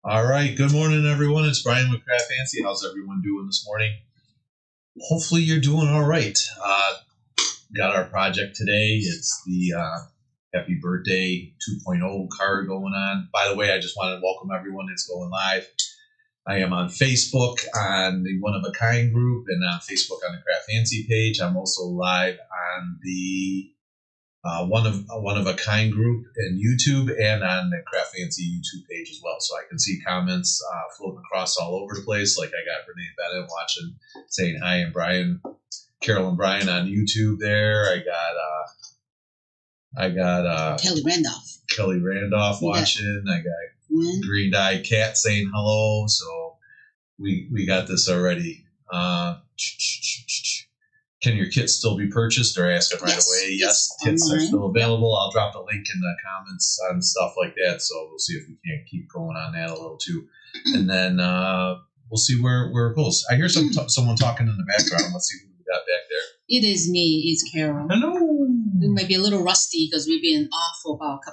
All right. Good morning, everyone. It's Brian with CraftFancy. How's everyone doing this morning? Hopefully you're doing all right. Got our project today. It's the Happy Birthday 2.0 card going on. By the way, I just want to welcome everyone that's going live. I am on Facebook on the One of a Kind group and on Facebook on the CraftFancy page. I'm also live on the One of a Kind group in YouTube and on the CraftFancy YouTube page as well. So I can see comments floating across all over the place. Like I got Renee Bennett watching, saying hi, and Brian, Carol and Brian on YouTube there. I got Kelly Randolph watching. I got Green Dye Cat saying hello. So we got this already. Can your kits still be purchased? Or ask them right away. Yes, kits are still available. I'll drop the link in the comments on stuff like that. So we'll see if we can't keep going on that a little too. And then we'll see where it goes. I hear someone talking in the background. Let's see who we got back there. It is me. It's Carol. Hello. We might be a little rusty because we've been off for about a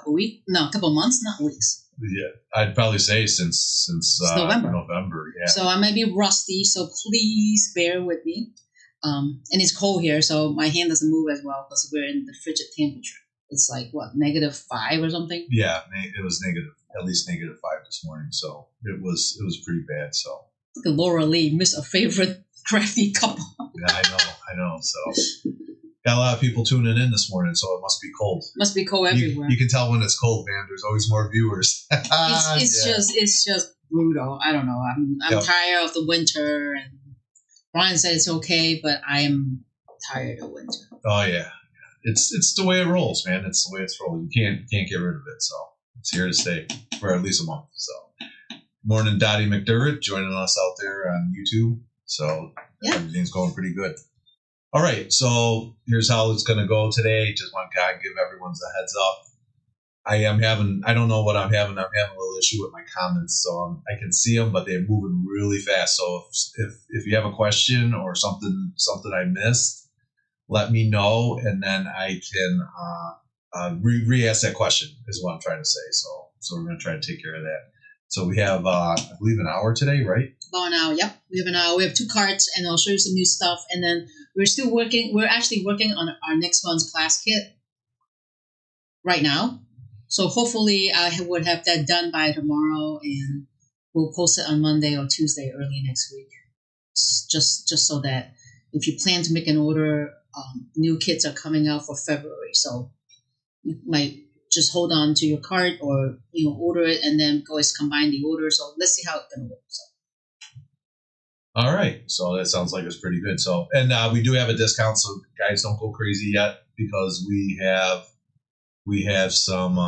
couple months, not weeks. Yeah, I'd probably say since November. Yeah. So I might be rusty. So please bear with me. And it's cold here, so my hand doesn't move as well because we're in the frigid temperature. It's like, what, -5 or something? Yeah, it was at least -5 this morning, so it was pretty bad. So the Laura Lee missed a favorite crafty couple. Yeah, I know. So got a lot of people tuning in this morning, so it must be cold. Must be cold everywhere. You can tell when it's cold, man. There's always more viewers. It's just brutal. I don't know. I'm tired of the winter, and Brian said it's okay, but I am tired of winter. Oh yeah, it's the way it rolls, man. It's the way it's rolling. You can't get rid of it. So it's here to stay for at least a month. So morning, Dottie McDermott joining us out there on YouTube. So everything's going pretty good. All right, so here's how it's going to go today. Just want to give everyone a heads up. I don't know what I'm having. I'm having a little issue with my comments, so I can see them, but they're moving really fast. So if you have a question or something I missed, let me know, and then I can re-ask that question is what I'm trying to say. So we're going to try to take care of that. So we have, I believe, an hour today, right? About an hour, yep. We have an hour. We have 2 cards, and I'll show you some new stuff. And then we're actually working on our next month's class kit right now. So hopefully I would have that done by tomorrow, and we'll post it on Monday or Tuesday early next week. Just so that if you plan to make an order, new kits are coming out for February. So you might just hold on to your cart or order it and then always combine the order. So let's see how it's gonna work. So. All right, so that sounds like it's pretty good. So and we do have a discount, so guys don't go crazy yet because we have some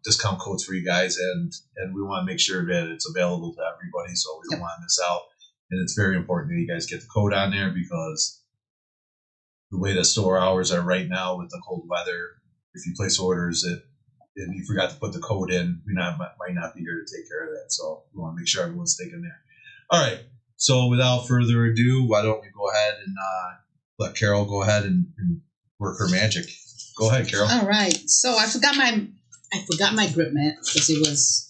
discount codes for you guys, and we want to make sure that it's available to everybody, so we don't want to miss out. And it's very important that you guys get the code on there because the way the store hours are right now with the cold weather, if you place orders and you forgot to put the code in, we might not be here to take care of that. So we want to make sure everyone's thinking there. All right, so without further ado, why don't we go ahead and let Carol go ahead and work her magic. Go ahead, Carol. All right. So I forgot my grip mat because it was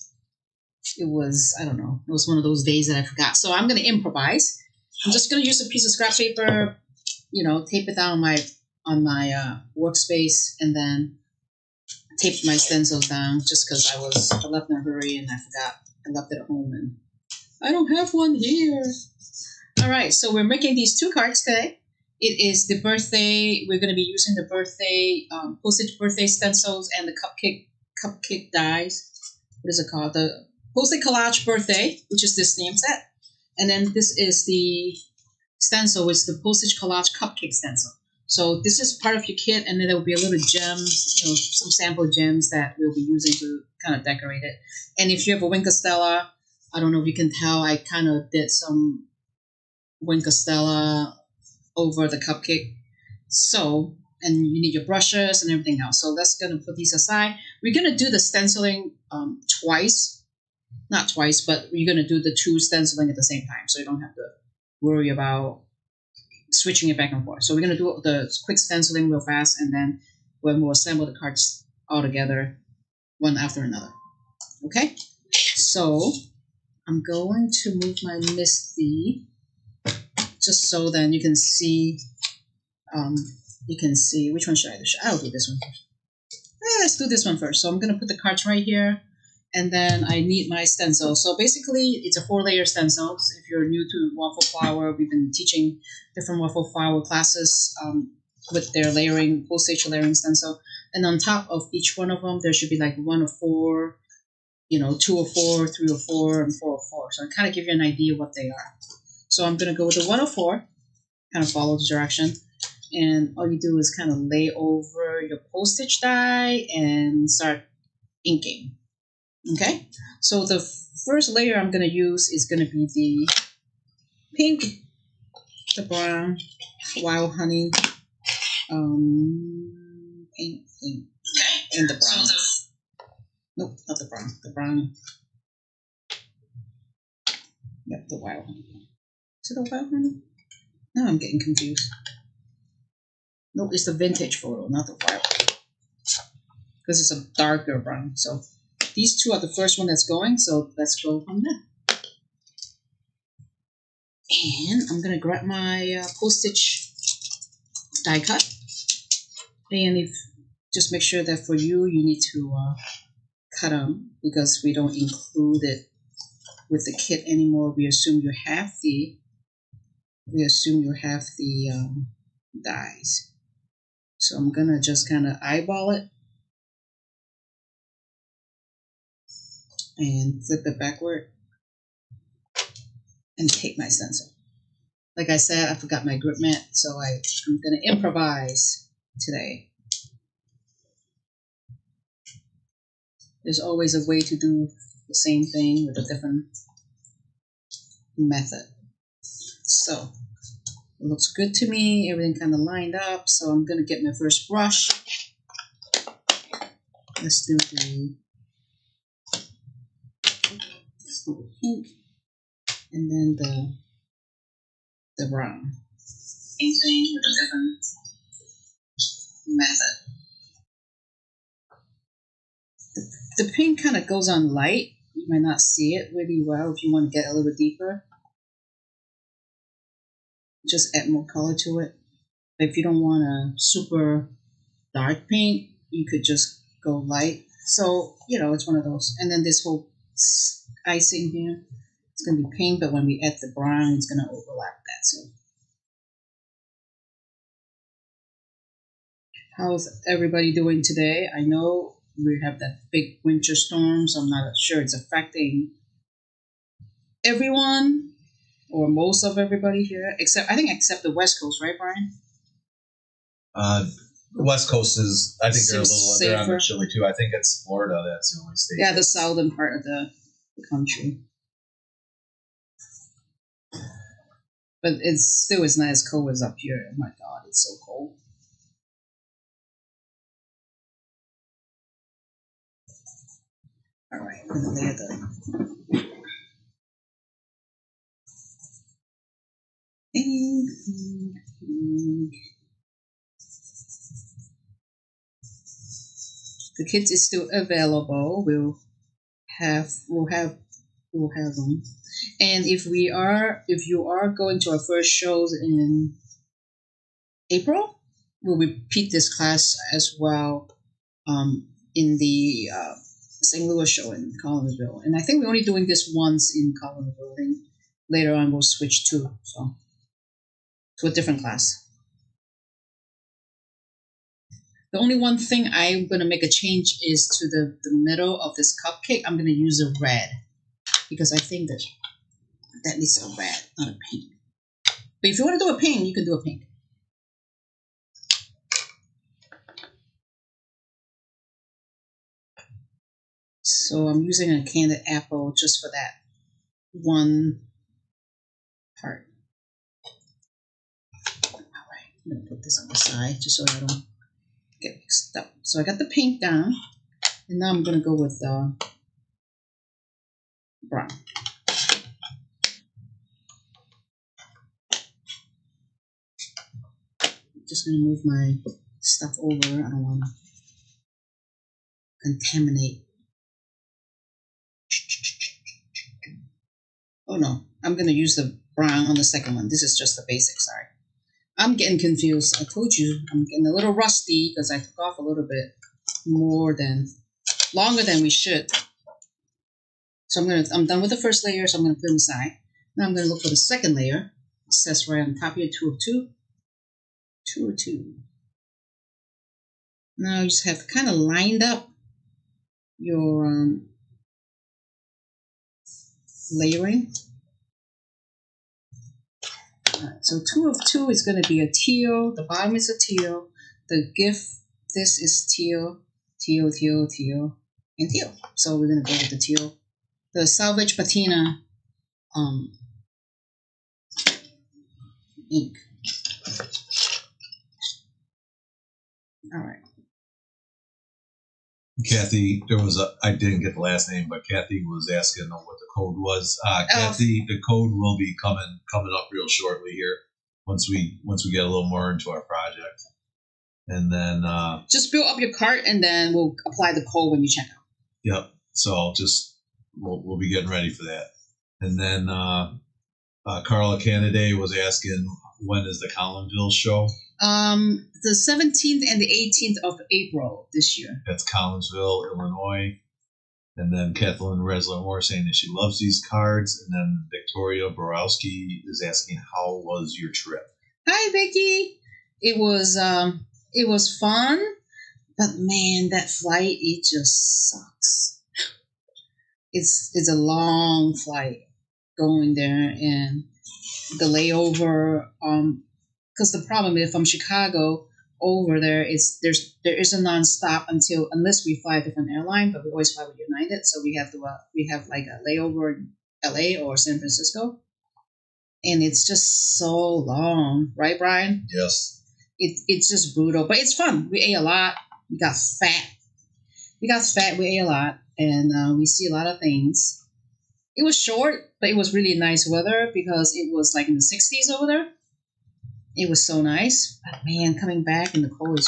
I don't know. It was one of those days that I forgot. So I'm going to improvise. I'm just going to use a piece of scrap paper, tape it down on my workspace, and then tape my stencils down just because I left in a hurry and I forgot. I left it at home and I don't have one here. All right. So we're making these 2 cards today. It is the birthday. We're going to be using the birthday postage birthday stencils and the cupcake dies. What is it called? The Postage Collage Birthday, which is this stamp set, and then this is the stencil, which is the Postage Collage Cupcake Stencil. So this is part of your kit, and then there will be a little gems, some sample gems that we'll be using to kind of decorate it. And if you have a Wink of Stella, I don't know if you can tell, I kind of did some Wink of Stella over the cupcake. So, and you need your brushes and everything else. So that's going to put these aside. We're going to do the stenciling twice. Not twice, but we're going to do the 2 stenciling at the same time. So you don't have to worry about switching it back and forth. So we're going to do the quick stenciling real fast, and then when we'll assemble the cards all together, one after another. Okay? So I'm going to move my Misty just so then you can see. Which one should I do? I'll do this one first. Let's do this one first. So I'm going to put the cards right here, and then I need my stencil. So basically, it's a 4-layer stencil. So if you're new to waffle flower, we've been teaching different waffle flower classes with their layering, postage layering stencil. And on top of each one of them, there should be like 1 of 4, 2 of 4, 3 of 4, and 4 of 4. So I kind of give you an idea what they are. So I'm going to go with the 1 of 4, kind of follow the direction. And all you do is kind of lay over your postage die and start inking. Okay? So the first layer I'm going to use is going to be the pink, the brown, wild honey, pink, and the brown. Nope, not the brown. The brown. Yep, the wild honey. Is it the wild honey? No, I'm getting confused. No, it's the vintage photo, not the wild. Because it's a darker brown. So these two are the first one that's going. So let's go from there. And I'm going to grab my postage die cut. And just make sure that for you need to cut them because we don't include it with the kit anymore. We assume you have the dies. So I'm gonna just kind of eyeball it and flip it backward and take my stencil. Like I said, I forgot my grip mat, so I'm gonna improvise today. There's always a way to do the same thing with a different method. So it looks good to me. Everything kind of lined up. So I'm going to get my first brush. Let's do the pink and then the brown. Same thing with a different method. The pink kind of goes on light. You might not see it really well if you want to get a little bit deeper. Just add more color to it. But if you don't want a super dark pink, you could just go light. So, it's one of those. And then this whole icing here, it's going to be pink, but when we add the brown, it's going to overlap that. So, how's everybody doing today? I know we have that big winter storm, so I'm not sure it's affecting everyone or most of everybody here, except the West Coast, right, Brian? The West Coast is, I think they're a little safer. They're on the chilly too. I think it's Florida that's the only state. Yeah, the southern part of the country. But it still is not as cold as up here. Oh my God, it's so cold. All right, I'm going to layer the kit is still available. We'll have them. And if you are going to our first shows in April, we'll repeat this class as well in the St. Louis show in Collinsville. And I think we're only doing this once in Collinsville. I think later on we'll switch to a different class. The only one thing I'm going to make a change is to the middle of this cupcake. I'm going to use a red because I think that needs a red, not a pink. But if you want to do a pink, you can do a pink. So I'm using a Candied Apple just for that one part. All right, I'm going to put this on the side just so I don't get mixed up. So I got the pink down, and now I'm going to go with the brown. Just going to move my stuff over. I don't want to contaminate. Oh no, I'm going to use the brown on the second one. This is just the basic, sorry. I'm getting confused. I told you I'm getting a little rusty because I took off a little bit longer than we should. So I'm done with the first layer, so I'm going to put them aside. Now I'm going to look for the second layer. It says right on top here, 2 of 2. 2 of 2. Now you just have kind of lined up your layering. Alright, so 2 of 2 is going to be a teal. The bottom is a teal. The gift, this is teal, teal, teal, teal, and teal. So we're going to go with the teal. The Salvaged Patina ink. All right. Kathy, I didn't get the last name, but Kathy was asking what the code was. Kathy, the code will be coming up real shortly here once we get a little more into our project. And then just build up your cart and then we'll apply the code when you check out. Yep. So we'll be getting ready for that. And then Carla Candied was asking, when is the Collinsville show? The 17th and the 18th of April this year. That's Collinsville, Illinois. And then Kathleen Resler Moore saying that she loves these cards. And then Victoria Borowski is asking, how was your trip? Hi, Vicky. It was fun, but man, that flight, it just sucks. It's a long flight going there, and the layover. Because the problem is from Chicago over there is there is a nonstop unless we fly a different airline, but we always fly with United, so we have like a layover in LA or San Francisco, and it's just so long, right, Brian? Yes. It's just brutal, but it's fun. We ate a lot. We got fat. We ate a lot, and we see a lot of things. It was short, but it was really nice weather because it was like in the 60s over there. It was so nice, but man, coming back in the cold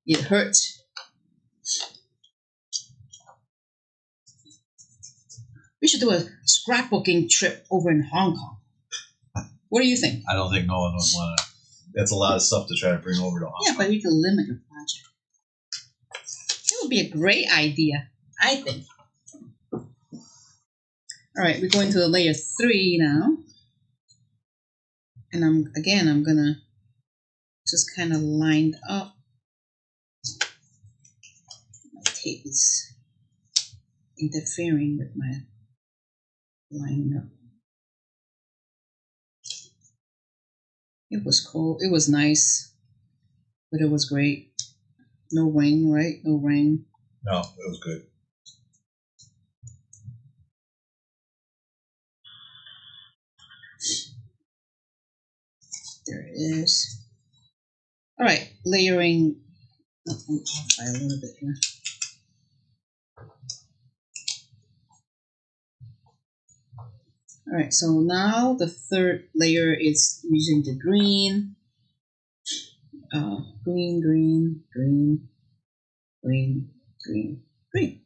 it hurt. We should do a scrapbooking trip over in Hong Kong. What do you think? I don't think no one would want to. That's a lot of stuff to try to bring over to Hong Kong. Yeah, but we can limit the project. That would be a great idea, I think. All right, we're going to the layer 3 now. And I'm gonna just kind of lined up. My tape is interfering with my lining up. It was cold. It was nice, but it was great. No rain, right? No rain. No, it was good. There it is. All right, layering. I'll try a little bit here. All right, so now the third layer is using the green. Green, green, green, green, green, green.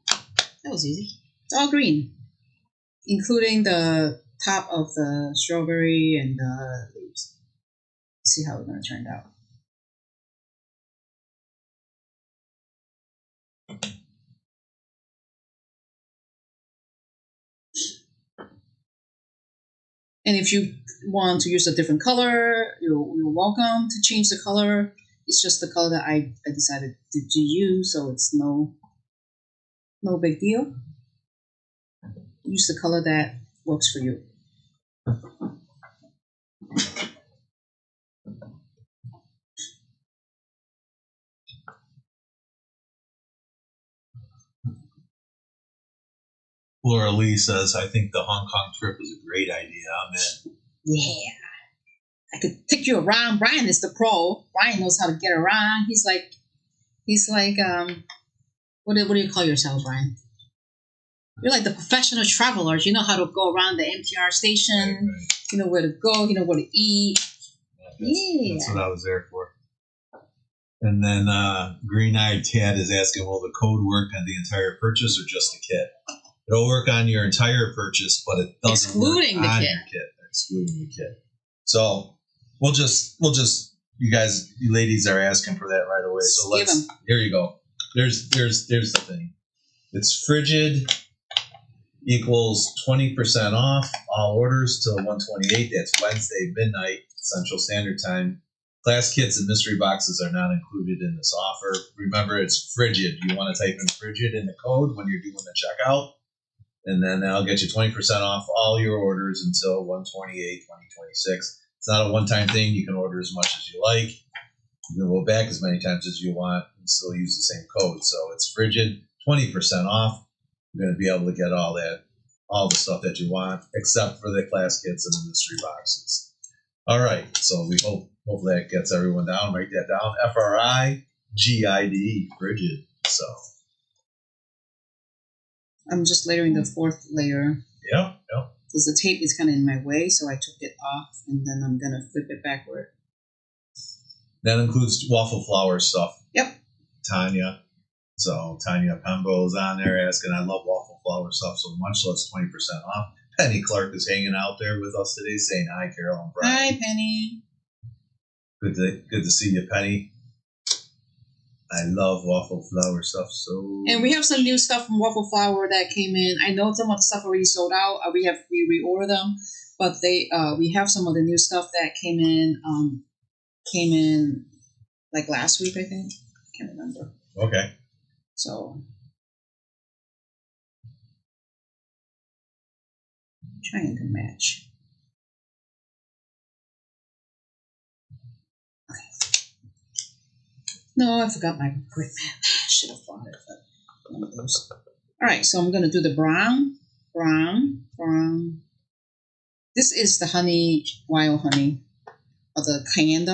That was easy. It's all green, including the top of the strawberry and the leaves. Let's see how it's going to turn out. And if you want to use a different color, you're welcome to change the color. It's just the color that I decided to use, so it's no big deal. Use the color that works for you. Laura Lee says, I think the Hong Kong trip is a great idea. I'm in. Yeah. I could take you around. Brian is the pro. Brian knows how to get around. He's like what do you call yourself, Brian? You're like the professional travelers. You know how to go around the MTR station. Right. You know where to go. You know where to eat. That's what I was there for. And then Green Eyed Tad is asking, will the code work on the entire purchase or just the kit? It'll work on your entire purchase, but it doesn't excluding work the on kit. your kit. Excluding the kit. So we'll just you guys, you ladies are asking for that right away. So here you go. There's the thing. It's frigid equals 20% off all orders till 128. That's Wednesday midnight Central Standard Time. Class kits and mystery boxes are not included in this offer. Remember, it's frigid. You want to type in frigid in the code when you're doing the checkout, and then that'll get you 20% off all your orders until 128, 2026. It's not a one-time thing. You can order as much as you like. You can go back as many times as you want and still use the same code. So it's frigid, 20% off. You're going to be able to get all the stuff that you want, except for the class kits and the mystery boxes. All right, so we hopefully that gets everyone down. Write that down. FRIGID, frigid. So I'm just layering the fourth layer. Yep. Because the tape is kind of in my way, so I took it off, and then I'm gonna flip it backward. That includes waffle flower stuff. Yep. Tanya. So Tanya Pembo is on there asking, I love waffle flower stuff so much, so it's 20% off. Penny Clark is hanging out there with us today saying hi, Carol and Brian. Hi, Penny. Good to see you, Penny. I love waffle flower stuff so. And we have some new stuff from Waffle Flower that came in. I know some of the stuff already sold out. We reorder them, but we have some of the new stuff that came in like last week, I think. I can't remember. Okay. So I'm trying to match. No, I forgot my grip mat. I should have bought it, but one of those. All right, so I'm going to do the brown. This is the honey, wild honey, or the cayenne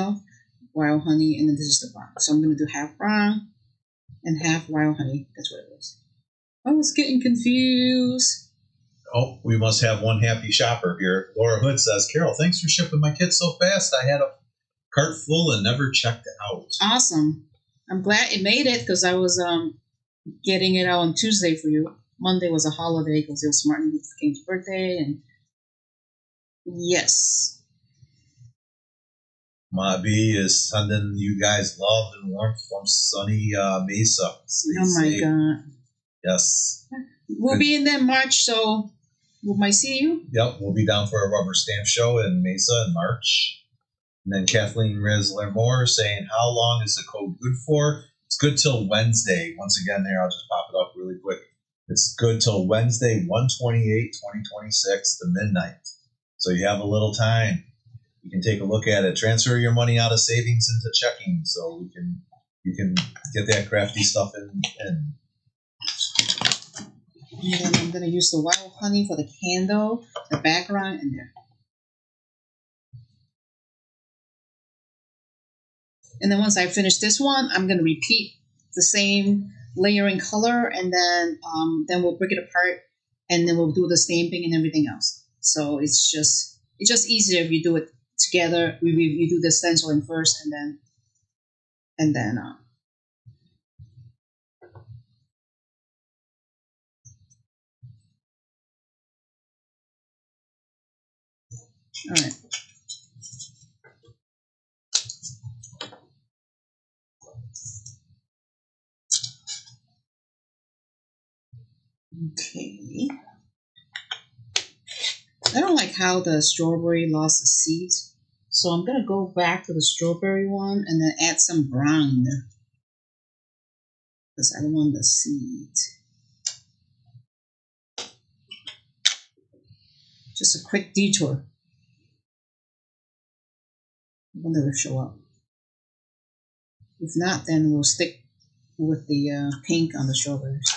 wild honey, and then this is the brown. So I'm going to do half brown and half wild honey. That's what it was. I was getting confused. Oh, we must have one happy shopper here. Laura Hood says, Carol, thanks for shipping my kit so fast. I had a cart full and never checked it out. Awesome. I'm glad it made it because I was getting it out on Tuesday for you. Monday was a holiday because it was Martin Luther King's birthday. And yes. Ma B is sending you guys love and warmth from sunny Mesa. Oh my God. Yes. We'll be in there in March, so we might see you. Yep, we'll be down for a rubber stamp show in Mesa in March. And then Kathleen Risler-Moore saying, how long is the code good for? It's good till Wednesday. Once again there, I'll just pop it up really quick. It's good till Wednesday, 1/28/2026 to midnight. So you have a little time. You can take a look at it. Transfer your money out of savings into checking so you can get that crafty stuff in. And then I'm going to use the wild honey for the candle, the background, and there. And then once I finish this one, I'm going to repeat the same layering color, and then we'll break it apart, and then we'll do the stamping and everything else. So it's just easier if you do it together. We do the stenciling first, and then all right. Okay. I don't like how the strawberry lost the seeds, so I'm going to go back to the strawberry one and then add some brown because I don't want the seeds. Just a quick detour. I wonder if it'll show up. If not, then we'll stick with the pink on the strawberries.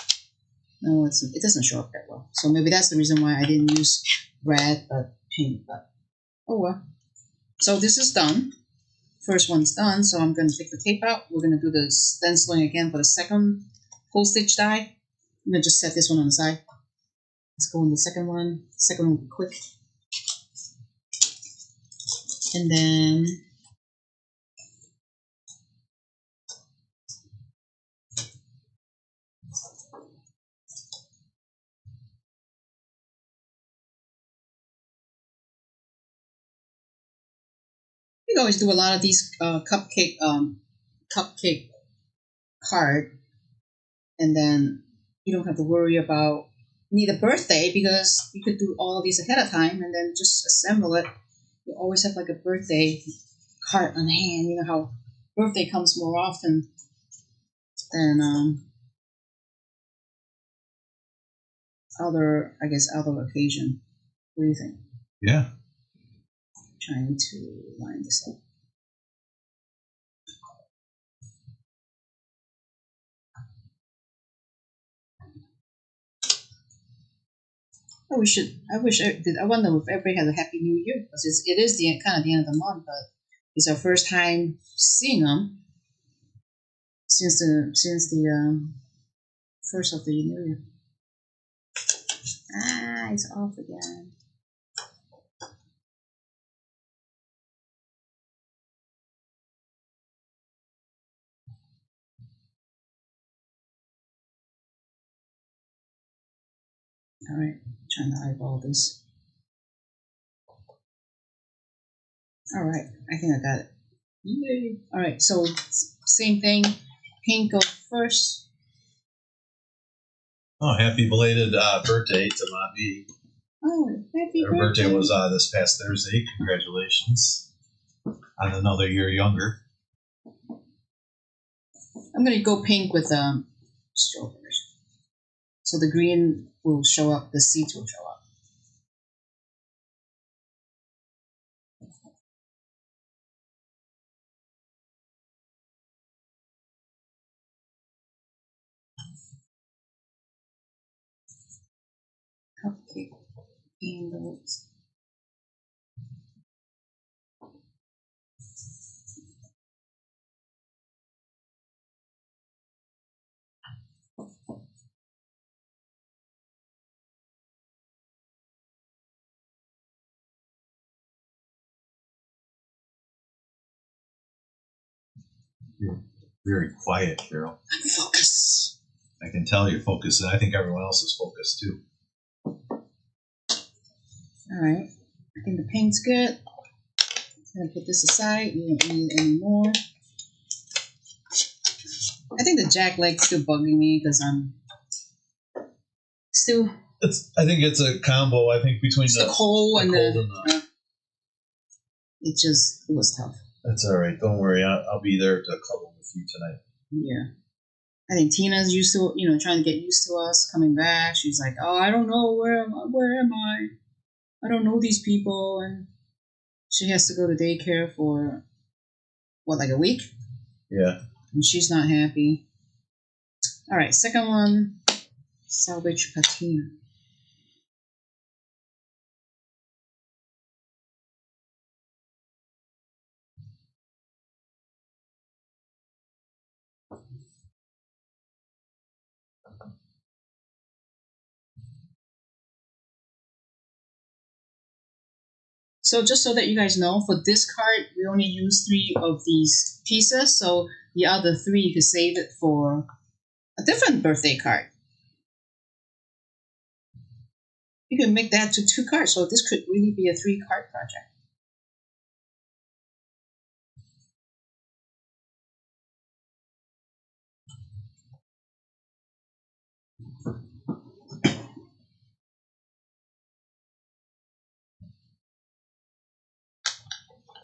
No, it doesn't show up that well. So maybe that's the reason why I didn't use red but pink. But oh well. So this is done. First one's done. So I'm going to take the tape out. We're going to do the stenciling again for the second postage die. I'm going to just set this one on the side. Let's go in the second one. Second one will be quick. And then You can always do a lot of these cupcake card, and then you don't have to worry about need a birthday because you could do all of these ahead of time and then just assemble it. You always have like a birthday card on hand. You know how birthday comes more often than other occasion. What do you think? Yeah. Trying to line this up. I wonder if everybody has a happy new year because it is the kind of the end of the month, but it's our first time seeing them since the first of the new year. Ah, it's off again. All right, trying to eyeball this. All right, I think I got it. Yay. All right, so same thing. Pink goes first. Oh, happy belated birthday to Ma B. Oh, happy Her birthday was this past Thursday. Congratulations on another year younger. I'm gonna go pink with strawberries. So the green will show up, the seeds will show up. Cupcake candles. You're very quiet, Carol. Focus. I can tell you're focused, and I think everyone else is focused too. All right, I think the pink's good. I'm gonna put this aside. You don't need any more. I think the jack leg's still bugging me because I'm still. I think it's a combo. I think between the cold and the. It was tough. That's all right. Don't worry. I'll be there to cuddle with you tonight. Yeah. I think Tina's used to, trying to get used to us coming back. She's like, oh, I don't know. Where am I? I don't know these people. And she has to go to daycare for, like a week? Yeah. And she's not happy. All right, second one, Salvaged Patina. So just so that you guys know, for this card, we only use 3 of these pieces. So the other 3, you could save it for a different birthday card. You can make that to 2 cards. So this could really be a 3-card project.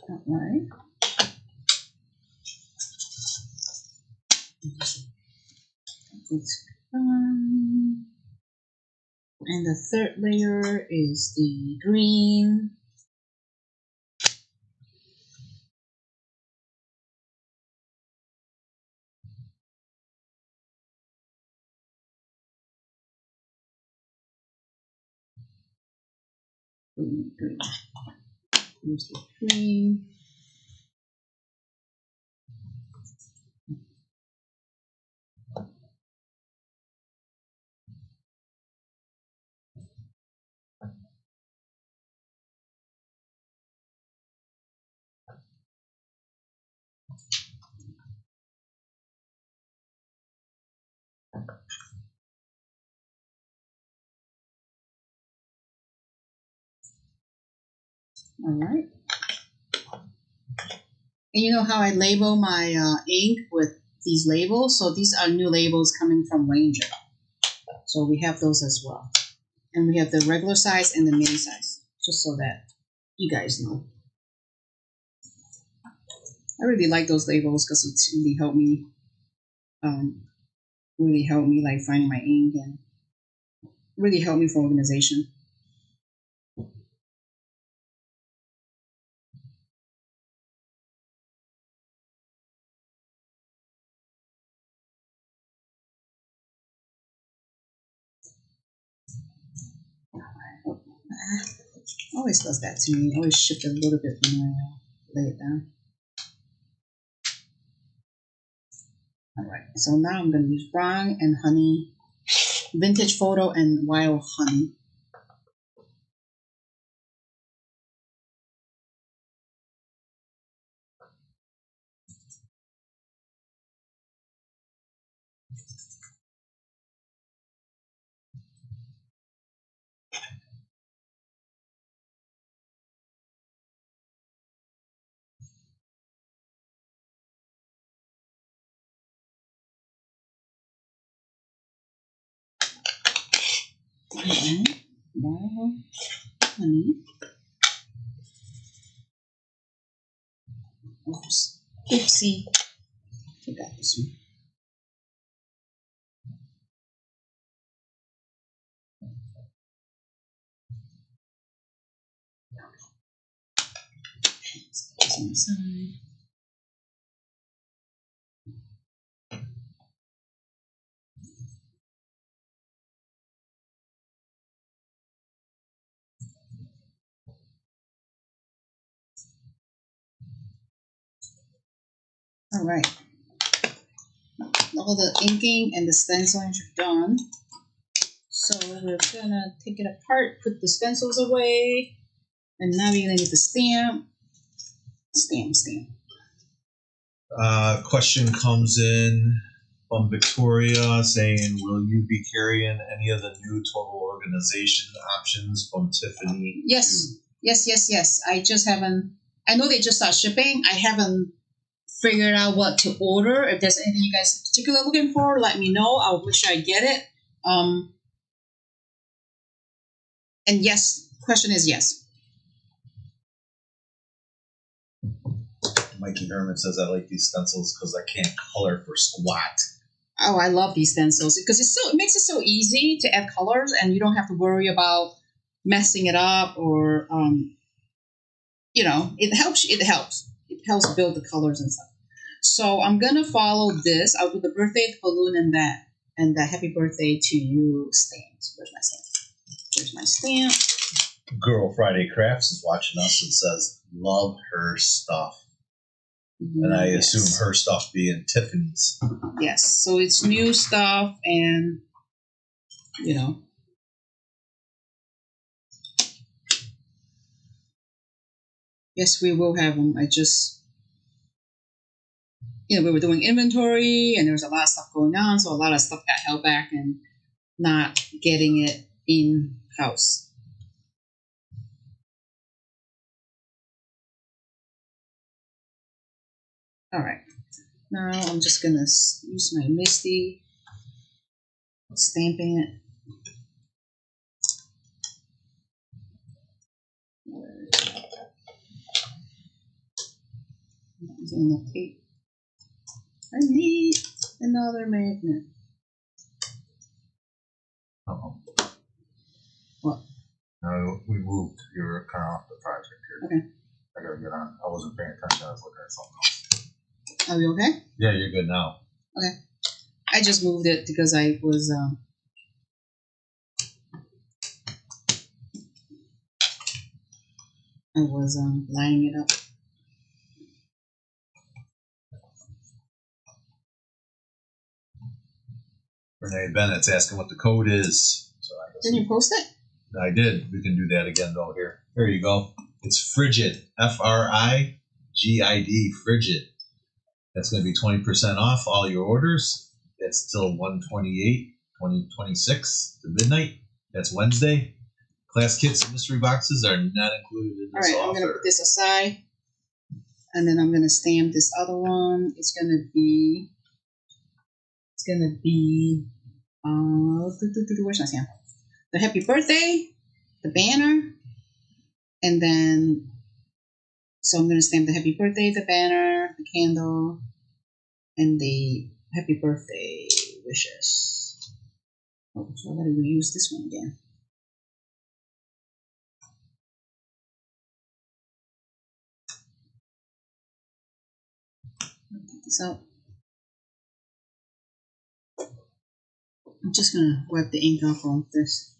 All right. And the third layer is the green. Green. Here's the green. All right. And you know how I label my ink with these labels? So these are new labels coming from Ranger. So we have those as well. And we have the regular size and the mini size, just so that you guys know. I really like those labels because it's really helped me, like finding my ink and really helped me for organization. Always does that to me. Always shift a little bit when I lay it down. All right, so now I'm going to use brown and honey, vintage photo and wild honey. And wild honey. Oops. Oopsie. Forgot this one. Inside. All right. All the inking and the stenciling are done. So we're gonna take it apart, put the stencils away, and now we're gonna need the stamp. Stamp. Question comes in from Victoria saying, will you be carrying any of the new total organization options from Tiffany? Yes. I just haven't, I know they just started shipping. I haven't figured out what to order. If there's anything you guys particularly looking for, let me know. I'll make sure I get it. And yes, question is yes. Mikey Herman says, I like these stencils because I can't color for squat. Oh, I love these stencils because it makes it so easy to add colors, and you don't have to worry about messing it up or it helps build the colors and stuff. So I'm gonna follow this. I'll do the birthday balloon and the happy birthday to you stamps. Where's my stamp? Girl Friday Crafts is watching us and says, love her stuff. And I assume her stuff being Tiffany's. Yes, so it's new stuff, and yes, we will have them. I just, we were doing inventory, and there was a lot of stuff going on, so a lot of stuff got held back and not getting it in house. All right, now I'm just gonna use my Misty, stamping it. Using the tape. I need another magnet. Uh-oh. What? No, we moved your kind of off the project here. Okay. I gotta get on. I wasn't paying attention. I was looking at something else. Are we okay? Yeah, you're good now. Okay. I just moved it because I was lining it up. Renee Bennett's asking what the code is. So Didn't you post it? I did. We can do that again though here. There you go. It's Frigid. Frigid. Frigid. That's going to be 20% off all your orders. That's till 1/28/2026 to midnight. That's Wednesday. Class kits and mystery boxes are not included in this offer. I'm going to put this aside. And then I'm gonna stamp this other one. It's gonna be where's my stamp? The happy birthday, the banner, and then so I'm gonna stamp the happy birthday, the banner, the candle, and the happy birthday wishes. Oh, so I gotta reuse this one again. Take this out. I'm just gonna wipe the ink off on this.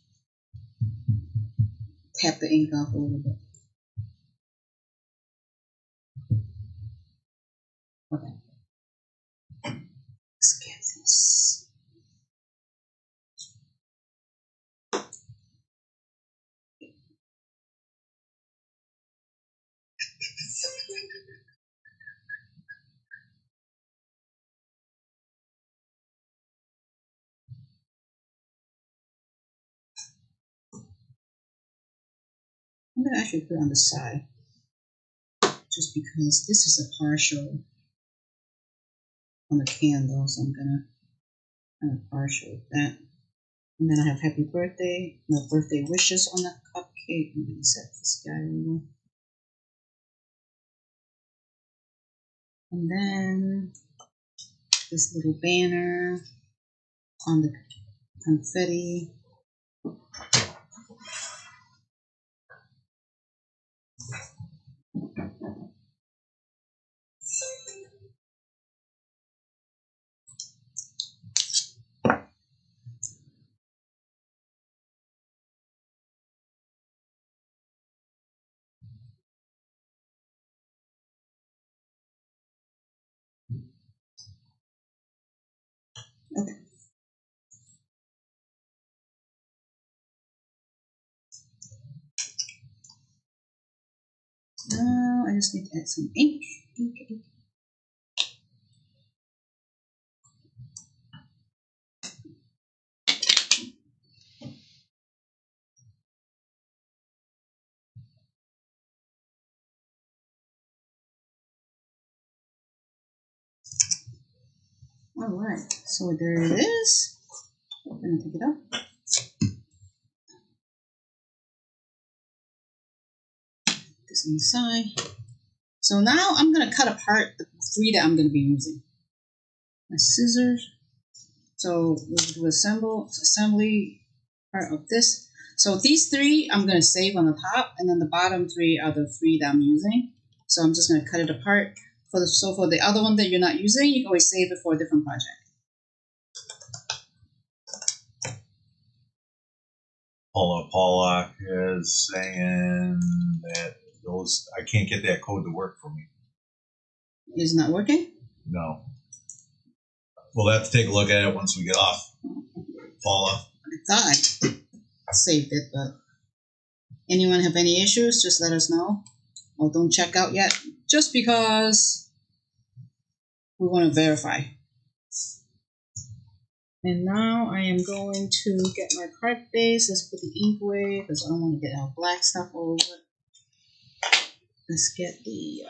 Tap the ink off a little bit. Okay. Let's get this. I'm gonna actually put it on the side, just because this is a partial on the candle, so I'm gonna kind of partial that. And then I have happy birthday, no birthday wishes on the cupcake. I'm gonna set this guy over. And then this little banner on the confetti. Okay. Now I just need to add some ink. Ink. All right, so there it is. I'm gonna take it up. This on the side. So now I'm gonna cut apart the three that I'm gonna be using. My scissors. So we'll do assembly part of this. So these three I'm gonna save on the top, and then the bottom three are the three that I'm using. So I'm just gonna cut it apart. For the other one that you're not using, you can always save it for a different project. Paula is saying that I can't get that code to work for me. Is it not working? No. We'll have to take a look at it once we get off. Paula. I thought I saved it, but anyone have any issues, just let us know. Or don't check out yet, just because we want to verify. And now I am going to get my card base. Let's put the ink away because I don't want to get our black stuff all over it. Let's get the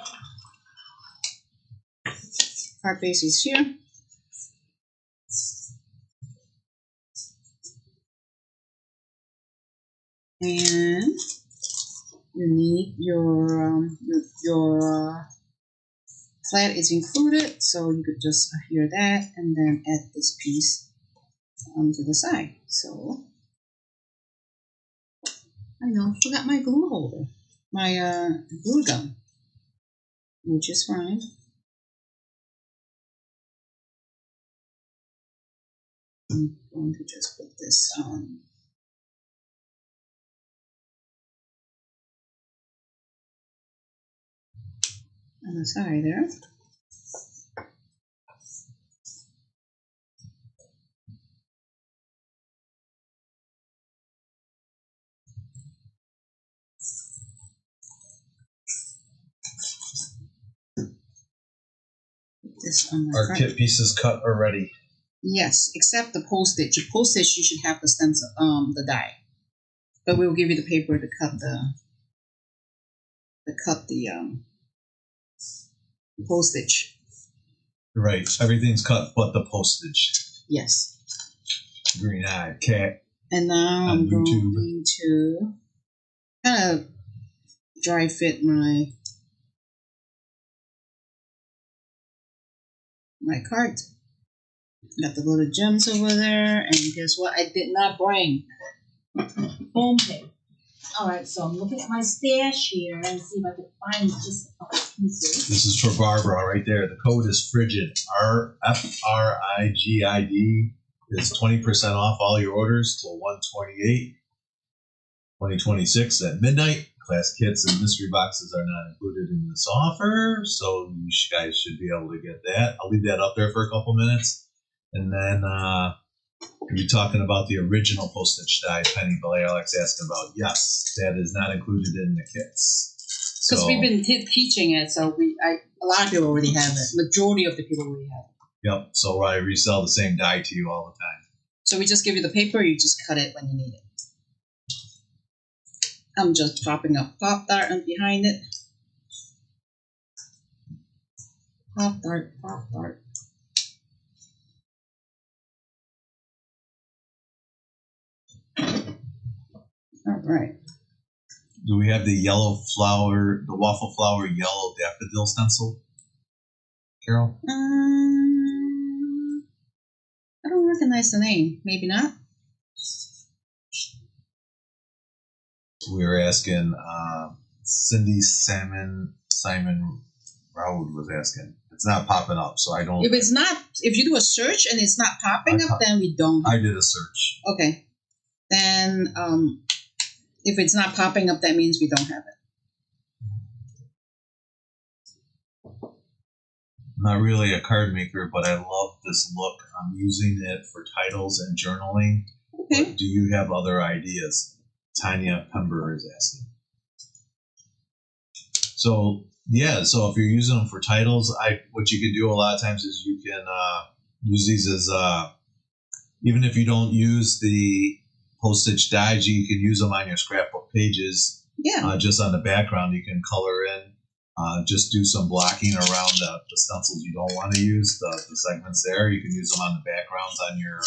card base is here. And you need your flat is included, so you could just adhere that and then add this piece onto the side. So I forgot my glue holder, my glue gun, which is fine. I'm going to just put this on the side there. Put this on my Our kit pieces cut already. Yes, except the postage. Your postage, you should have the stencil, the die. But we'll give you the paper to cut the postage. Right. Everything's cut but the postage. Yes. Green-eyed cat. And now I'm going to kind of dry fit my card. Got the little gems over there, and guess what? I did not bring foam tape. All right, so I'm looking at my stash here and see if I can find just a couple pieces. This is for Barbara right there. The code is Frigid. RFRIGID is 20% off all your orders till 1/28/2026 at midnight. Class kits and mystery boxes are not included in this offer, so you guys should be able to get that. I'll leave that up there for a couple minutes. And then you're talking about the original postage die Penny Alex asking about. Yes, that is not included in the kits. Because we've been teaching it, so a lot of people already have it. Majority of the people already have it. Yep, so I resell the same die to you all the time. So we just give you the paper, you just cut it when you need it. I'm just popping up Pop-Tart behind it. Pop-Tart, Pop-Tart. All right. Do we have the yellow flower, the waffle flower yellow daffodil stencil, Carol? I don't recognize the name. Maybe not. We were asking, Cindy Simon Raoud was asking. It's not popping up, so I don't. If it's not, if you do a search and it's not popping up, then we don't. I did a search. Okay. Then, if it's not popping up, that means we don't have it. Not really a card maker, but I love this look. I'm using it for titles and journaling. Okay. But do you have other ideas? Tanya Pember is asking. So yeah, so if you're using them for titles, what you can do a lot of times is you can use these as even if you don't use the postage dies, you can use them on your scrapbook pages. Yeah. Just on the background, you can color in. Just do some blocking around the stencils you don't want to use, the segments there. You can use them on the backgrounds on your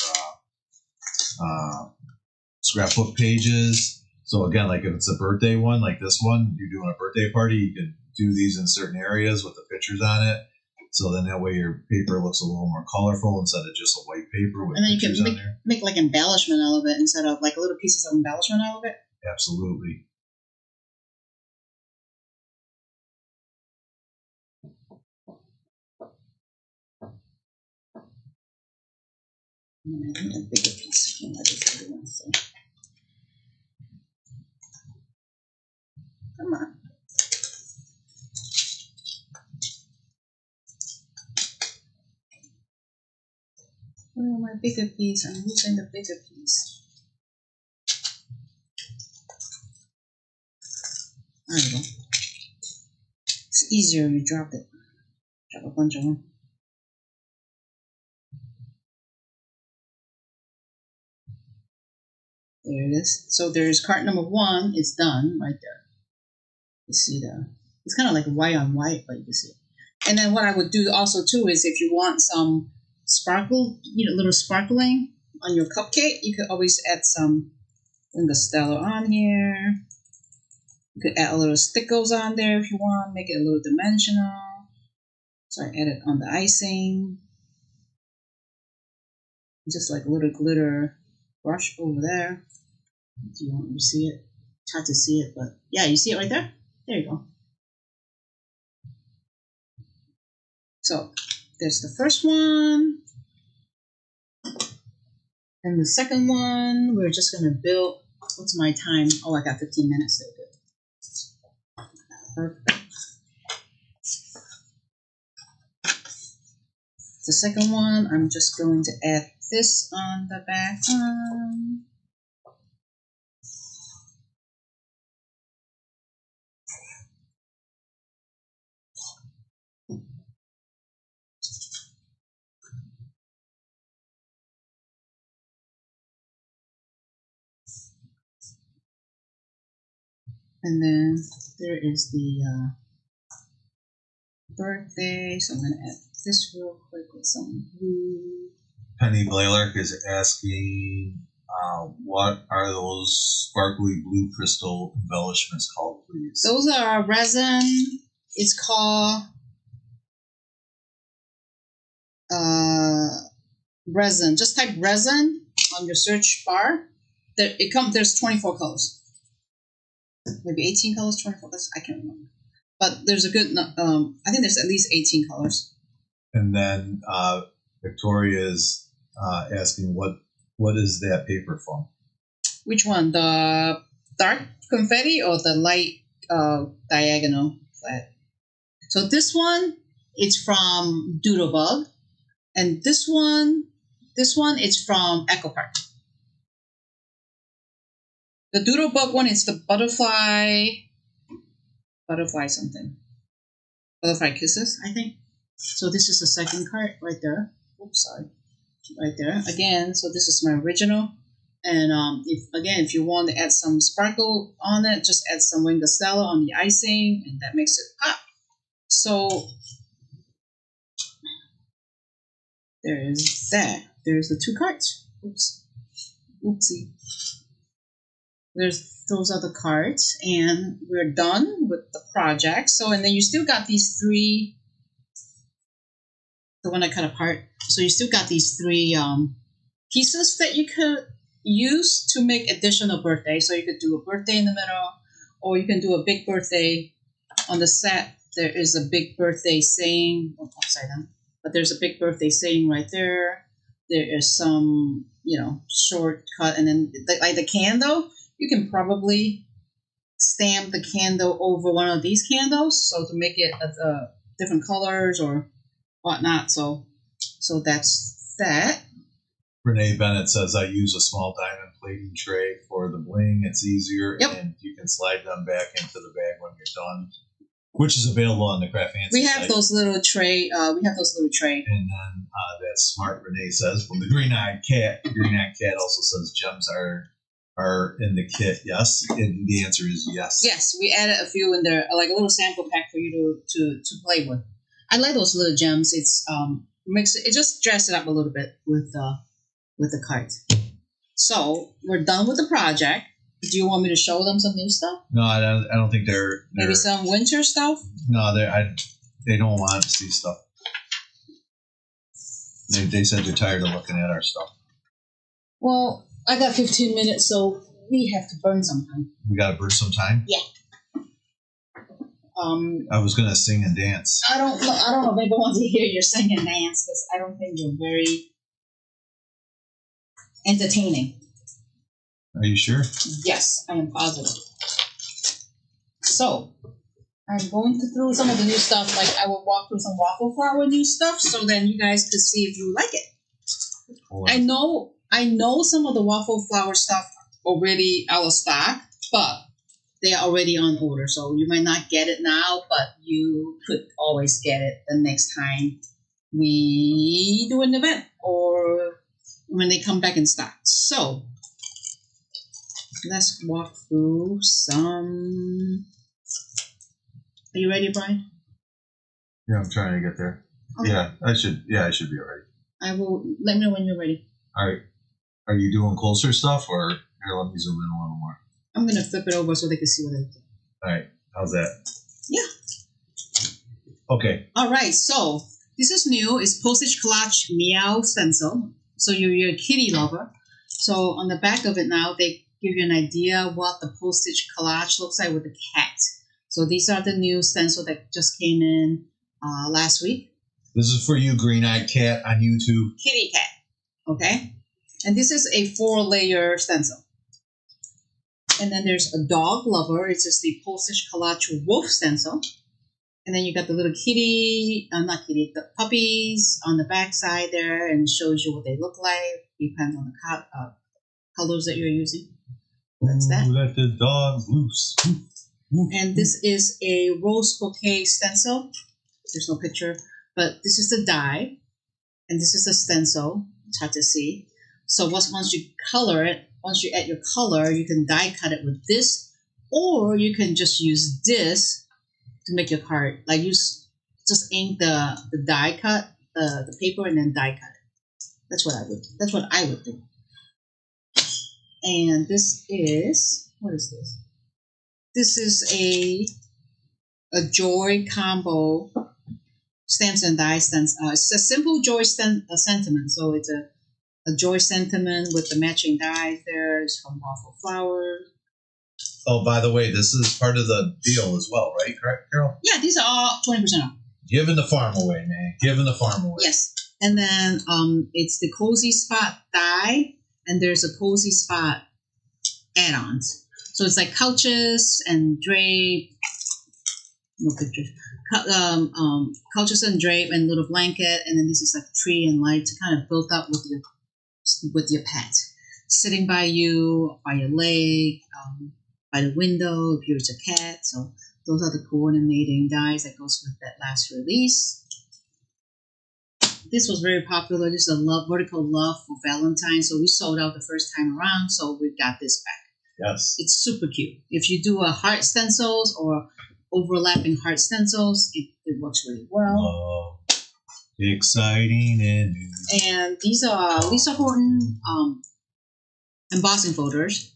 scrapbook pages. So again, like if it's a birthday one, like this one, you're doing a birthday party, you can do these in certain areas with the pictures on it. So then that way your paper looks a little more colorful instead of just a white paper with pictures on there. And then you can make like embellishment out of it instead of like little pieces of embellishment out of it. Absolutely. I need a bigger piece. Come on. Oh, my bigger piece. I'm losing the bigger piece. There we go. It's easier. You drop it. Drop a bunch of them. There it is. So there's card number 1. It's done right there. You see it's kind of like white on white, but you can see it. And then what I would do also too is if you want some sparkle, little sparkling on your cupcake, you could always add some Stella on here. You could add a little stickles on there if you want, make it a little dimensional. So I added on the icing. Just like a little glitter brush over there. If you want to see it. It's hard to see it, but yeah, you see it right there? There you go. So there's the first one. And the second one, we're just going to build. What's my time? Oh, I got 15 minutes. So good. Perfect. The second one, I'm just going to add this on the back. And then there is the birthday. So I'm going to add this real quick with some blue. Penny Blaylark is asking, what are those sparkly blue crystal embellishments called, please? Those are resin. It's called resin. Just type resin on your search bar. There's 24 colors. Maybe 18 colors, 24 colors. I can't remember. But there's a good, I think there's at least 18 colors. And then Victoria's asking, what is that paper from? Which one? The dark confetti or the light diagonal flat? So this one, it's from Doodlebug. And this one is from Echo Park. The Doodlebug one is the butterfly something. Butterfly Kisses, I think. So this is the second card right there. Oops, sorry. Right there. Again, so this is my original. And if you want to add some sparkle on it, just add some winged stella on the icing, and that makes it pop. So there is that. There's the two cards. Oops. Oopsie. Those are the cards, and we're done with the project. So, and then you still got these three, the one I cut apart. So you still got these three pieces that you could use to make additional birthday. So you could do a birthday in the middle, or you can do a big birthday on the set. There is a big birthday saying, upside down, but there's a big birthday saying right there. There is some, shortcut, and then like the candle. You can probably stamp the candle over one of these candles, so to make it different colors or whatnot. So that's that. Renee Bennett says, I use a small diamond plating tray for the bling. It's easier, Yep. And you can slide them back into the bag when you're done, which is available on the CraftFancy We have site. those little tray. And then that smart Renee says, from the Green-Eyed Cat. The Green-Eyed Cat also says gems are in the kit. Yes, and the answer is yes. Yes, we added a few in there, like a little sample pack for you to play with. I like those little gems. It's it just dress it up a little bit with the cards. So we're done with the project. Do you want me to show them some new stuff? No, I don't think they're maybe some winter stuff. No, they don't want to see stuff. They said they're tired of looking at our stuff. Well, I got 15 minutes, so we have to burn some time. We got to burn some time? Yeah. I was going to sing and dance. I don't know. Maybe I want to hear your sing and dance, because I don't think you're very entertaining. Are you sure? Yes, I am positive. So, I'm going to through some of the new stuff. Like, I will walk through some waffle flower new stuff, so then you guys could see if you like it. Wow. I know some of the waffle flower stuff already out of stock, but they are already on order. So you might not get it now, but you could always get it the next time we do an event or when they come back in stock. So let's walk through some. Are you ready, Brian? Yeah, I'm trying to get there. Okay. Yeah, I should be ready. I will let me know when you're ready. All right. Are you doing closer stuff, or here? Let me zoom in a little more. I'm gonna flip it over so they can see what I do. All right. How's that? Yeah. Okay. All right. So this is new. It's Postage Collage Meow Stencil. So you're a kitty lover. So on the back of it now, they give you an idea what the postage collage looks like with the cat. So these are the new stencil that just came in last week. This is for you, Green-Eyed Cat on YouTube. Kitty cat. Okay. And this is a 4-layer stencil. And then there's a dog lover. It's just the Postage Collage Wolf stencil. And then you got the little kitty, the puppies on the back side there, and shows you what they look like. Depends on the colors that you're using. That's that. Let the dog loose. And this is a rose bouquet stencil. There's no picture, but this is the die, and this is the stencil. It's hard to see. So once you color it, once you add your color, you can die cut it with this, or you can just use this to make your card. Like use just ink the die cut, the paper, and then die cut it. That's what I would do. And this is, what is this? This is a Joy combo stencil and die stencil. It's a simple Joy sentiment. So it's a Joy sentiment with the matching dies there. It's from Waffle Flowers. Oh, by the way, this is part of the deal as well, right, Carol? Yeah, these are all 20% off. Giving the farm away, man. Giving the farm away. Yes. And then it's the Cozy Spot die, and there's a Cozy Spot add-ons. So it's like couches and drape. No pictures. Couches and drape and little blanket, and then this is like tree and light to kind of build up with your pet, sitting by you, by your leg, by the window if you're a cat. So those are the coordinating dies that goes with that last release. This was very popular. This is a vertical love for Valentine's. So we sold out the first time around, so we got this back. Yes. It's super cute. If you do a heart stencils or overlapping heart stencils, it works really well. Exciting and new. And these are Lisa Horton embossing folders.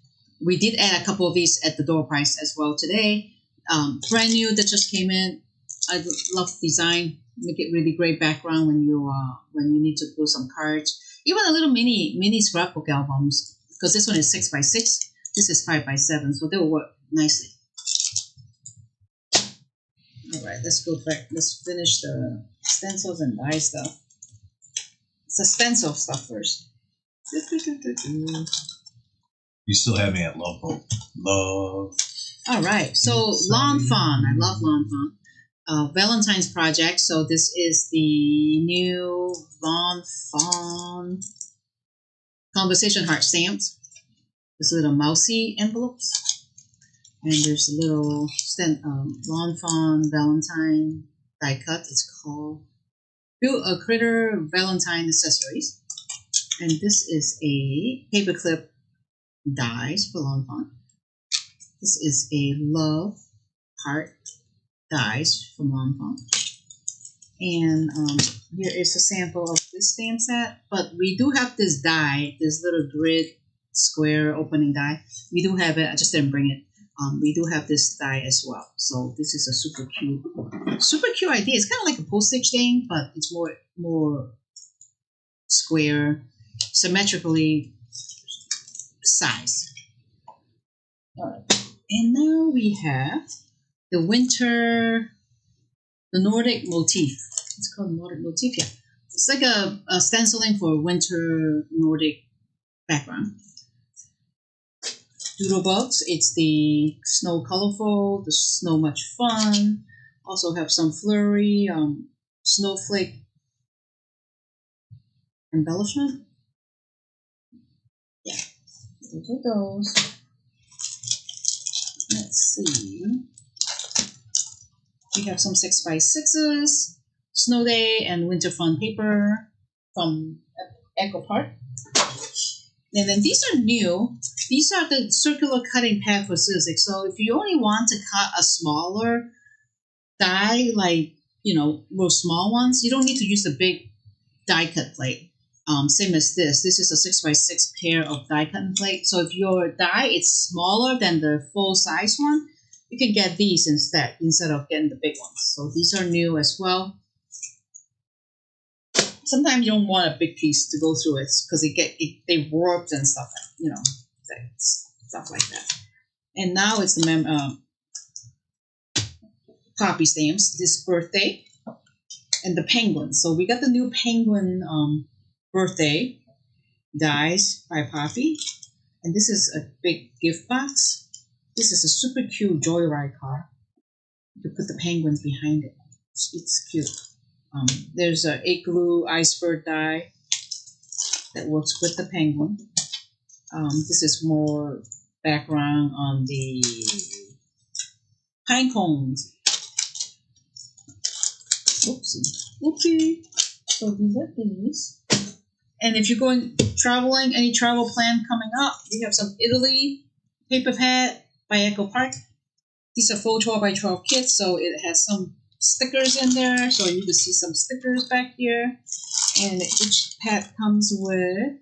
We did add a couple of these at the door price as well today. Brand new that just came in. I love the design. Make it really great background when you need to do some cards. Even a little mini scrapbook albums, because this one is 6x6. This is 5x7, so they will work nicely. All right, let's go back. Let's finish the stencils and die stuff. It's the stencil stuff first. You still have me at love hope. Love. All right, so Lawn Fawn. I love Lawn Fawn. Valentine's project. So this is the new Lawn Fawn Conversation Heart stamps. There's little mousy envelopes. And there's a little Lawn Fawn Valentine die cut. It's called Build a Critter Valentine Accessories. And this is a paperclip dies for Lawn Fawn. This is a love heart dies from Lawn Fawn. And here is a sample of this stamp set. But we do have this die, this little grid square opening die. We do have it. I just didn't bring it. We do have this die as well. So this is a super cute idea. It's kind of like a postage thing, but it's more square, symmetrically sized. All right. And now we have the Nordic motif. It's called Nordic motif, yeah. It's like a stenciling for winter Nordic background. Doodlebugs, it's the snow colorful, the snow much fun. Also have some flurry, snowflake embellishment. Yeah, those are those. Let's see. We have some 6x6s, Snow Day and Winter Fun paper from Echo Park. And then these are new. These are the circular cutting pad for Sizzix. So if you only want to cut a smaller die, like, real small ones, you don't need to use the big die cut plate. Same as this. This is a 6x6 pair of die cutting plate. So if your die is smaller than the full size one, you can get these instead of getting the big ones. So these are new as well. Sometimes you don't want a big piece to go through it because they warped and stuff, stuff like that. And now it's the poppy stamps. This birthday and the penguin. So we got the new penguin birthday dies by Poppy, and this is a big gift box. This is a super cute Joyride car. You can put the penguins behind it. It's cute. There's a igloo iceberg die that works with the penguin. This is more background on the pine cones. Oopsie. So these are these. And if you're going traveling, any travel plan coming up, we have some Italy paper pad by Echo Park. These are full 12x12 kits, so it has some stickers in there, so you can see some stickers back here. And each pad comes with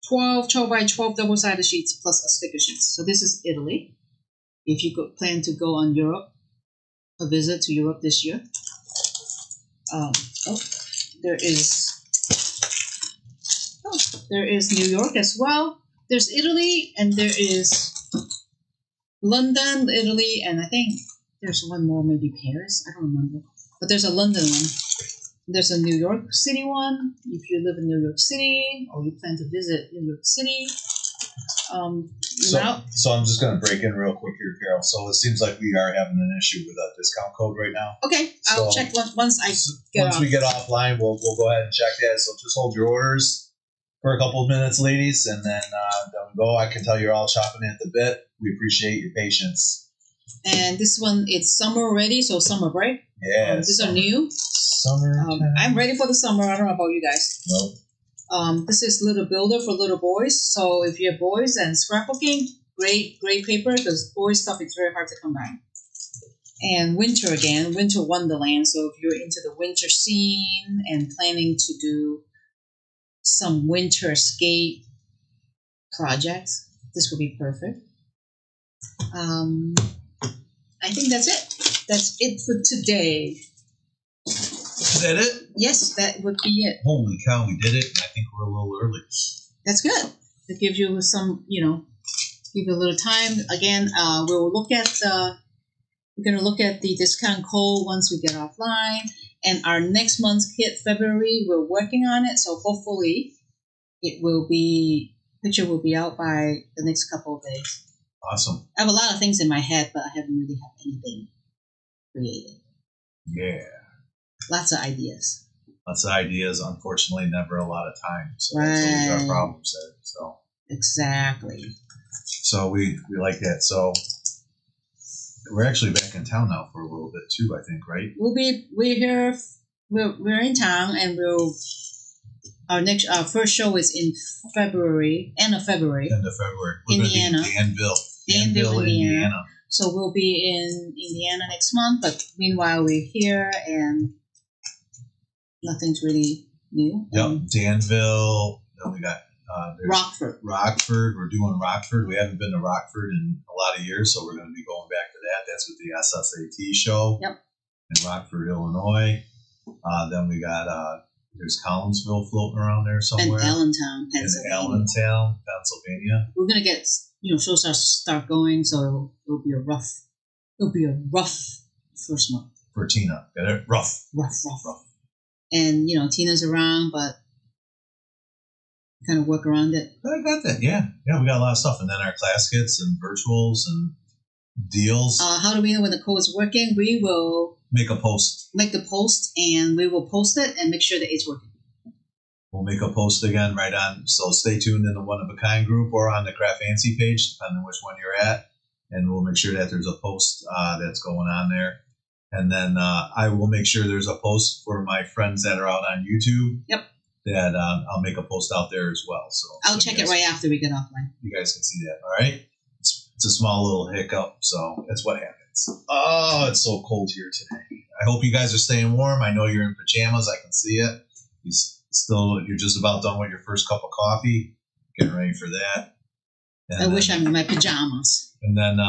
12 by 12 double-sided sheets plus a sticker sheet. So this is Italy. If you could plan to go on a visit to Europe this year. There is New York as well. There's Italy, and there is London, Italy, and I think there's one more, maybe Paris. I don't remember. But there's a London one. There's a New York City one, if you live in New York City or you plan to visit New York City. So I'm just going to break in real quick here, Carol. So it seems like we are having an issue with a discount code right now. Okay, I'll check once we get offline. We'll go ahead and check that. So just hold your orders for a couple of minutes, ladies, and then we go. I can tell you're all chopping at the bit. We appreciate your patience. And this one, it's summer ready, so summer break. Yeah, these are new. Summer. I'm ready for the summer. I don't know about you guys. Nope. This is Little Builder for little boys. So if you have boys and scrapbooking, great paper, because boys stuff is very hard to come by. And winter again, winter wonderland. So if you're into the winter scene and planning to do some winter skate projects, this will be perfect. I think that's it. That's it for today. Is that it? Yes, that would be it. Holy cow, we did it. I think we're a little early. That's good. It gives you some, give you a little time. Again, we're going to look at the discount code once we get offline. And our next month's kit, February, we're working on it. So hopefully picture will be out by the next couple of days. Awesome. I have a lot of things in my head, but I haven't really had anything created. Yeah. Lots of ideas. Unfortunately, never a lot of time. So right. That's always our problems there. So exactly. So we like that. So we're actually back in town now for a little bit too, I think, right? We're here. We're in town, and our first show is in February, end of February. We're Indiana. Danville, Indiana. So we'll be in Indiana next month, but meanwhile we're here and nothing's really new. Yep, Danville. Then we got Rockford. We're doing Rockford. We haven't been to Rockford in a lot of years, so we're going to be going back to that. That's with the SSAT show. Yep. In Rockford, Illinois. Then we got there's Collinsville floating around there somewhere. And Allentown, Pennsylvania. Allentown, Pennsylvania. We're gonna get shows start going, so it'll be a rough first month. For Tina, get it? Rough. And Tina's around, but kind of work around it. I got that. Yeah, we got a lot of stuff, and then our class kits and virtuals and deals. How do we know when the code is working? We will make a post. Make the post, and we will post it and make sure that it's working. We'll make a post again right on. So stay tuned in the One of a Kind group or on the CraftFancy page, depending on which one you're at, and we'll make sure that there's a post that's going on there. And then I will make sure there's a post for my friends that are out on YouTube. Yep. That I'll make a post out there as well. So I'll check it right after we get offline. You guys can see that. All right. It's a small little hiccup, so that's what happens. Oh, it's so cold here today. I hope you guys are staying warm. I know you're in pajamas. I can see it. You're just about done with your first cup of coffee. Getting ready for that. And I wish I'm in my pajamas. And then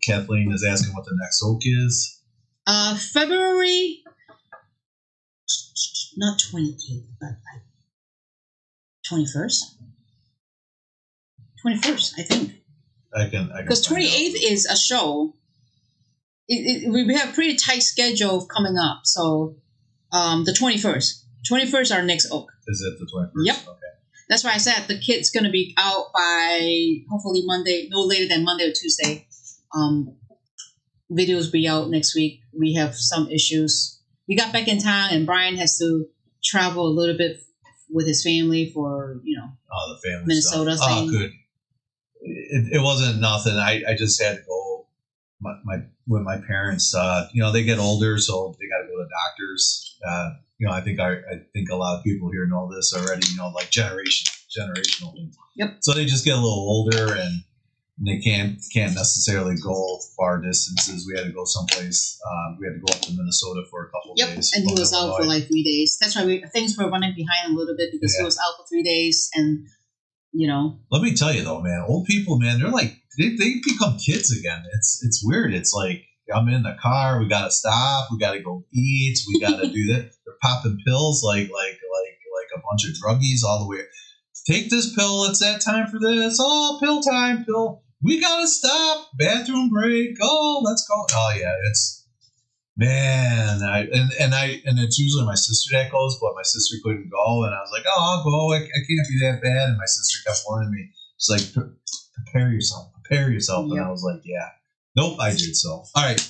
Kathleen is asking what the next soak is. February, not 28th, but 21st. 21st, I think. I can. Because 28th is a show. We have a pretty tight schedule coming up. So the 21st. 21st our next oak. Is it the 21st? Yep. Okay. That's why I said the kit's going to be out by hopefully Monday, no later than Monday or Tuesday. Videos be out next week. We have some issues. We got back in town and Brian has to travel a little bit with his family for, the family Minnesota stuff. thing. Oh, good. It wasn't nothing. I just had to go with my parents. They get older, so they got to go to doctors. I think a lot of people here know this already. Like generational things. Yep. So they just get a little older, and they can't necessarily go far distances. We had to go someplace. We had to go up to Minnesota for a couple of days. And he was out for like 3 days. That's why things were running behind a little bit because he was out for 3 days, and you know. Let me tell you though, man, old people, man, they're like they become kids again. It's weird. It's like I'm in the car. We gotta stop. We gotta go eat. We gotta do that. They're popping pills like a bunch of druggies all the way. Take this pill. It's that time for this. Oh, pill time, pill. We gotta stop. Bathroom break. Oh, let's go. Oh yeah, it's man. And it's usually my sister that goes, but my sister couldn't go, and I was like, oh, I'll go. I can't be that bad. And my sister kept warning me. She's like, prepare yourself. Yep. And I was like, yeah. Nope, I did so. All right.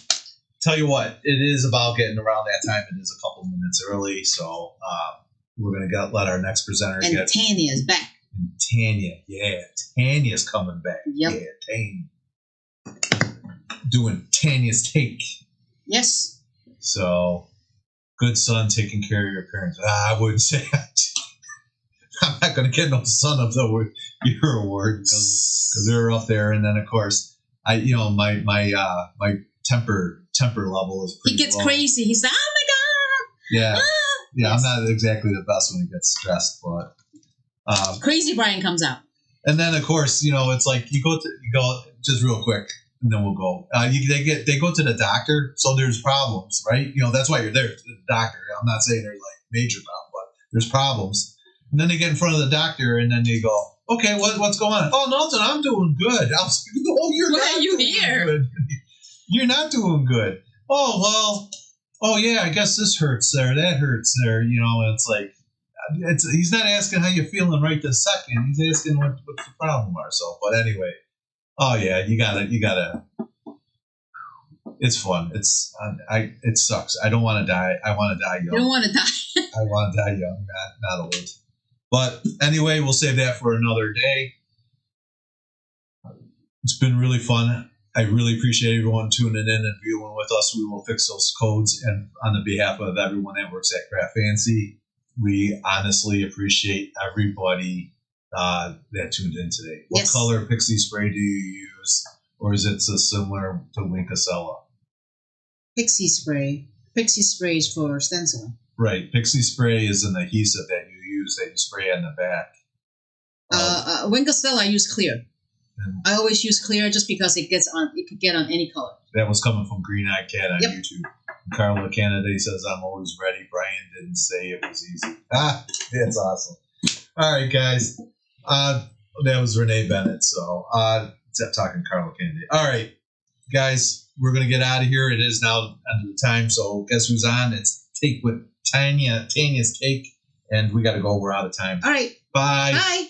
Tell you what, it is about getting around that time. It is a couple minutes early, so we're gonna let our next presenter get. And Tanya's back. Tanya's coming back. Yep. Yeah, Tanya. Doing Tanya's take. Yes. So, good son taking care of your parents. I wouldn't say that. I'm not going to get no son of the year award because they're up there. And then, of course, my temper level is pretty He gets low. crazy. He's like, oh, my God. Yeah. Ah! Yeah, Yes. I'm not exactly the best when he gets stressed, but Crazy Brian comes out. And then, of course, it's like you go just real quick, and then we'll go. They go to the doctor, so there's problems, right? That's why you're there to the doctor. I'm not saying there's like major problems, but there's problems. And then they get in front of the doctor, and then they go, "Okay, what's going on?" "Oh, nothing. I'm doing good." I was like, "No, you're not. Why are you doing here? Good. You're not doing good." "Oh well. Oh yeah. I guess this hurts there. That hurts there." It's like. He's not asking how you're feeling right this second. He's asking what the problem are. So, but anyway, oh yeah, you gotta. It's fun. It sucks. I don't want to die. I want to die young. You don't want to die. I want to die young, not old. But anyway, we'll save that for another day. It's been really fun. I really appreciate everyone tuning in and viewing with us. We will fix those codes, and on the behalf of everyone that works at CraftFancy. We honestly appreciate everybody that tuned in today. What color pixie spray do you use? Or is it so similar to Winkasella? Pixie spray. Pixie spray is for stencil. Right. Pixie spray is an adhesive that you use that you spray on the back. Winkasella, I use clear. I always use clear just because it could get on any color. That was coming from Green Eyed Cat on YouTube. Carla Kennedy says, I'm always ready. Brian didn't say it was easy. That's awesome. All right, guys. That was Renee Bennett. So, except talking Carla Kennedy. All right, guys, we're going to get out of here. It is now end of the time. So, guess who's on? It's Take with Tanya's Take. And we got to go. We're out of time. All right. Bye. Bye.